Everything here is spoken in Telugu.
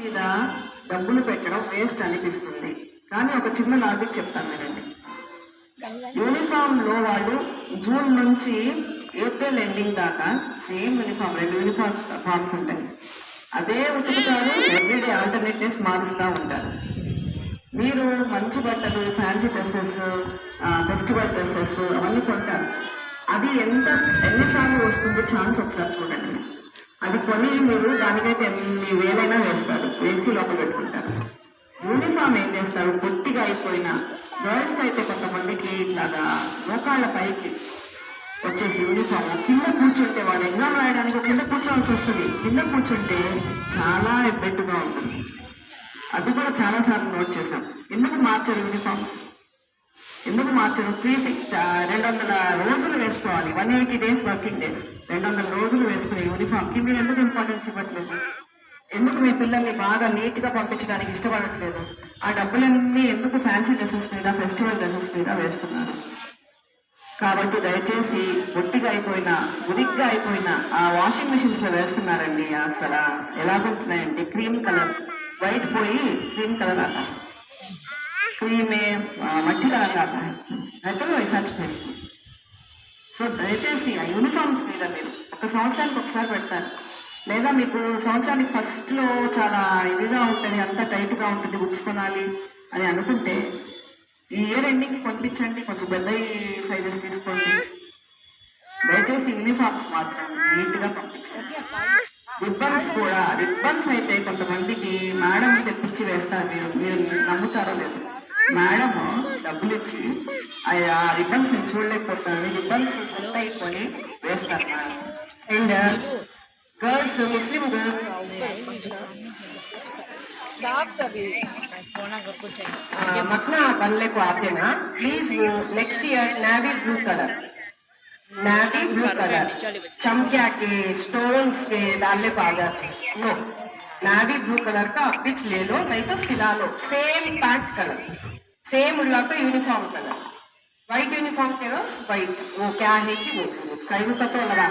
మీద డబ్బులు పెట్టడం వేస్ట్ అనిపిస్తుంది. కానీ ఒక చిన్న లాజిక్ చెప్తాను వినండి. యూనిఫామ్ లో వాళ్ళు జూన్ నుంచి ఏప్రిల్ ఎండింగ్ దాకా సేమ్ యూనిఫామ్, 2 యూనిఫామ్స్ ఉంటాయి. అదే ఉతుకుతారు, ఎవ్రీడే ఆల్టర్నేట్ డేస్ మారుస్తూ ఉంటారు. మీరు మంచి బట్టలు, ఫ్యాన్సీ డ్రెస్సెస్, ఫెస్టివల్ డ్రెస్సెస్ అవన్నీ కొంటారు. అది ఎన్నిసార్లు వస్తుందో ఛాన్స్ ఒకసారి చూడండి. అది కొని మీరు దానికైతే ఎన్ని వేలైనా వేస్తారు, వేసి లోపల పెట్టుకుంటారు. యూనిఫామ్ ఏం చేస్తారు, పొట్టిగా అయిపోయినా గర్ల్స్ అయితే కొంతమందికి ఇట్లాగా మోకాళ్ళ పైకి వచ్చేసి యూనిఫామ్ కింద కూర్చుంటే, వాళ్ళు ఎగ్జామ్ రాయడానికి కింద కూర్చోవాల్సి వస్తుంది. కింద కూర్చుంటే చాలా ఇబ్బందిగా ఉంటుంది. అది కూడా చాలాసార్లు నోట్ చేశాం. ఎందుకు మార్చరు యూనిఫామ్? ఎందుకు మార్చరు? 200 రోజులు వేసుకోవాలి, 180 days వర్కింగ్ డేస్, 200 రోజులు వేసుకునే యూనిఫామ్కి మీరు ఎందుకు ఇంపార్టెన్స్ ఇవ్వట్లేదు? ఎందుకు మీ పిల్లల్ని బాగా నీట్గా పంపించడానికి ఇష్టపడట్లేదు? ఆ డబ్బులన్నీ ఎందుకు ఫ్యాన్సీ డ్రెస్సెస్ మీద, ఫెస్టివల్ డ్రెస్సెస్ మీద వేస్తున్నారు? కాబట్టి దయచేసి పొట్టిగా అయిపోయినా, మురిగ్గా అయిపోయినా ఆ వాషింగ్ మిషన్స్ లో వేస్తున్నారండి. అసలు ఎలాగొస్తున్నాయండి, క్రీమ్ కలర్, వైట్ పోయి క్రీమ్ కలర్ आता, క్రీమే మట్టి కలర్ आता అయితే రీసెర్చ్ చేస్తుంది. సో దయచేసి ఆ యూనిఫామ్స్ మీద మీరు ఒక సంవత్సరానికి ఒకసారి పెడతారు, లేదా మీకు సంవత్సరానికి ఫస్ట్ లో చాలా ఇదిగా ఉంటుంది, అంత టైట్ గా ఉంటుంది, బుక్స్ కొనాలి అని అనుకుంటే ఈ ఇయర్ ఎండింగ్ కొనిపించండి, కొంచెం పెద్ద సైజెస్ తీసుకోండి. దయచేసి యూనిఫామ్స్ మాత్రం నీట్ గా పంపించండి. రిబ్బన్స్ అయితే కొంతమందికి మేడం తెప్పించి వేస్తారు. మీరు నమ్ముతారో లేదు, మేడం డబ్బులు ఇచ్చి ఆ రిబ్బన్స్ చూడలేకపోతాను, రిబ్బన్స్ ఉంటాయి కొని వేస్తారు. అండ్ గర్ల్స్, ముస్లిం గర్ల్స్ मखना बनने को आते ना, प्लीज वो next year navy blue colour चमकिया के स्टोन्स के डालने को आ जाते. नो, नेवी ब्लू कलर का पिच ले लो, नहीं तो सिला लो. सेम पैंट कलर, सेम उल्ला का यूनिफॉर्म कलर, व्हाइट यूनिफॉर्म के रो व्हाइट, वो क्या है कि वो कहीं का तो लगा